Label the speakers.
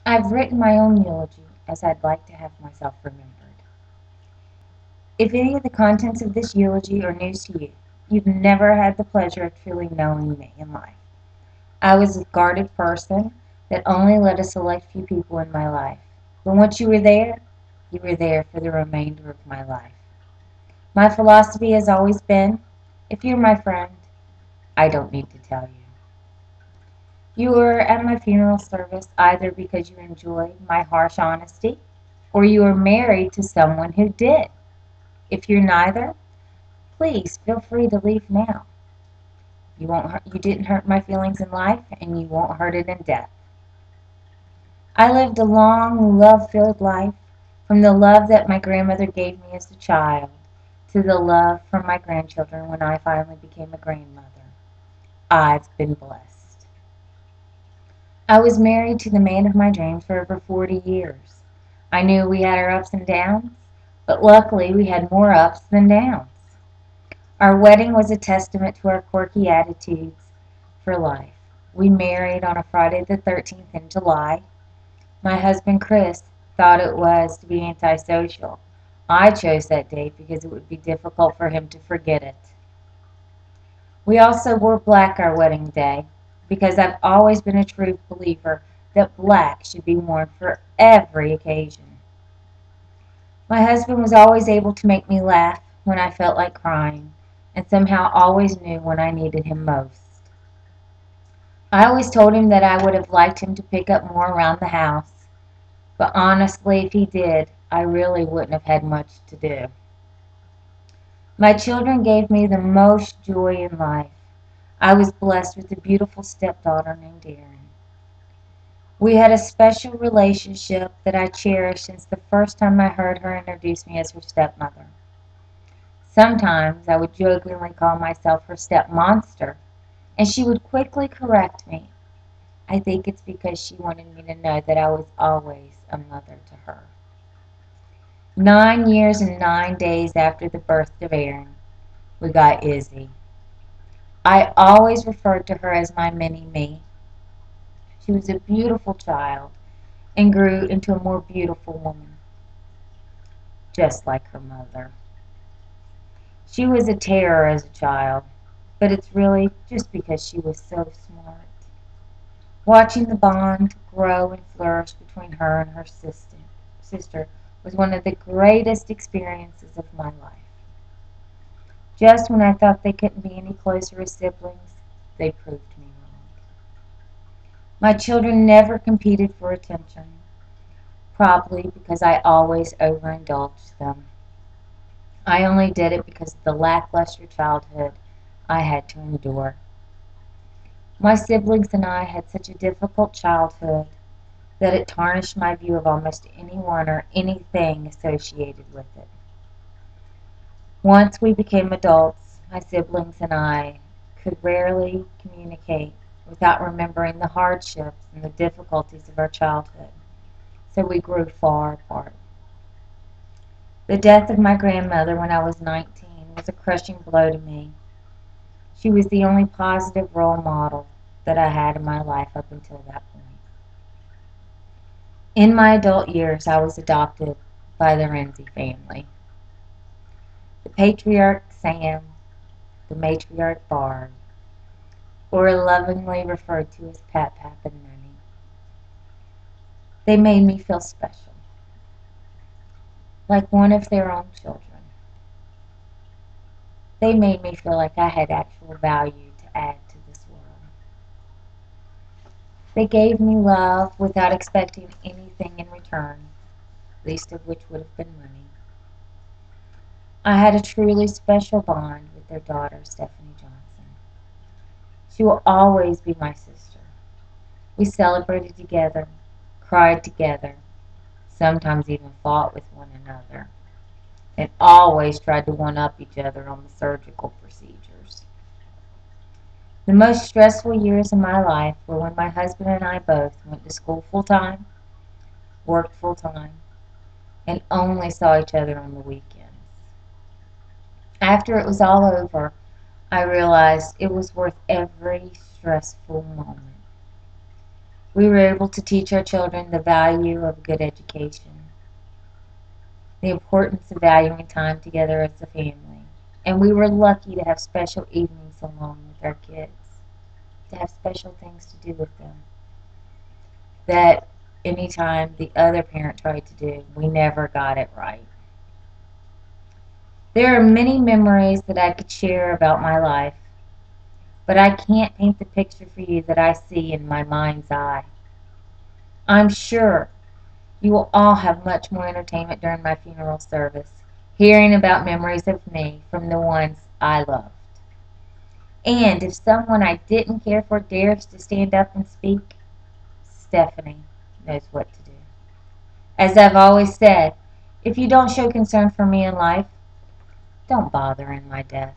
Speaker 1: I've written my own eulogy as I'd like to have myself remembered. If any of the contents of this eulogy are news to you, you've never had the pleasure of truly knowing me in life. I was a guarded person that only let a select few people in my life. But once you were there for the remainder of my life. My philosophy has always been, if you're my friend, I don't need to tell you. You were at my funeral service either because you enjoyed my harsh honesty or you were married to someone who did. If you're neither, please feel free to leave now. You didn't hurt my feelings in life and you won't hurt it in death. I lived a long, love-filled life, from the love that my grandmother gave me as a child to the love from my grandchildren when I finally became a grandmother. I've been blessed. I was married to the man of my dreams for over 40 years. I knew we had our ups and downs, but luckily we had more ups than downs. Our wedding was a testament to our quirky attitudes for life. We married on a Friday the 13th in July. My husband Chris thought it was to be antisocial. I chose that date because it would be difficult for him to forget it. We also wore black our wedding day because I've always been a true believer that black should be worn for every occasion. My husband was always able to make me laugh when I felt like crying and somehow always knew when I needed him most. I always told him that I would have liked him to pick up more around the house, but honestly, if he did, I really wouldn't have had much to do. My children gave me the most joy in life. I was blessed with a beautiful stepdaughter named Erin. We had a special relationship that I cherished since the first time I heard her introduce me as her stepmother. Sometimes I would jokingly call myself her stepmonster, and she would quickly correct me. I think it's because she wanted me to know that I was always a mother to her. 9 years and 9 days after the birth of Erin, we got Izzy. I always referred to her as my mini-me. She was a beautiful child and grew into a more beautiful woman, just like her mother. She was a terror as a child, but it's really just because she was so smart. Watching the bond grow and flourish between her and her sister was one of the greatest experiences of my life. Just when I thought they couldn't be any closer as siblings, they proved me wrong. My children never competed for attention, probably because I always overindulged them. I only did it because of the lackluster childhood I had to endure. My siblings and I had such a difficult childhood that it tarnished my view of almost anyone or anything associated with it. Once we became adults, my siblings and I could rarely communicate without remembering the hardships and the difficulties of our childhood, so we grew far apart. The death of my grandmother when I was 19 was a crushing blow to me. She was the only positive role model that I had in my life up until that point. In my adult years, I was adopted by the Renzi family. The patriarch Sam, the matriarch Barb, or lovingly referred to as Pat, Pap, and Nanny. They made me feel special, like one of their own children. They made me feel like I had actual value to add to this world. They gave me love without expecting anything in return, least of which would have been money. I had a truly special bond with their daughter, Stephanie Johnson. She will always be my sister. We celebrated together, cried together, sometimes even fought with one another, and always tried to one-up each other on the surgical procedures. The most stressful years of my life were when my husband and I both went to school full-time, worked full-time, and only saw each other on the weekends. After it was all over, I realized it was worth every stressful moment. We were able to teach our children the value of good education, the importance of valuing time together as a family. And we were lucky to have special evenings along with our kids, to have special things to do with them. That anytime the other parent tried to do, we never got it right. There are many memories that I could share about my life, but I can't paint the picture for you that I see in my mind's eye. I'm sure you will all have much more entertainment during my funeral service, hearing about memories of me from the ones I loved. And if someone I didn't care for dares to stand up and speak, Stephanie knows what to do. As I've always said, if you don't show concern for me in life, don't bother in my death.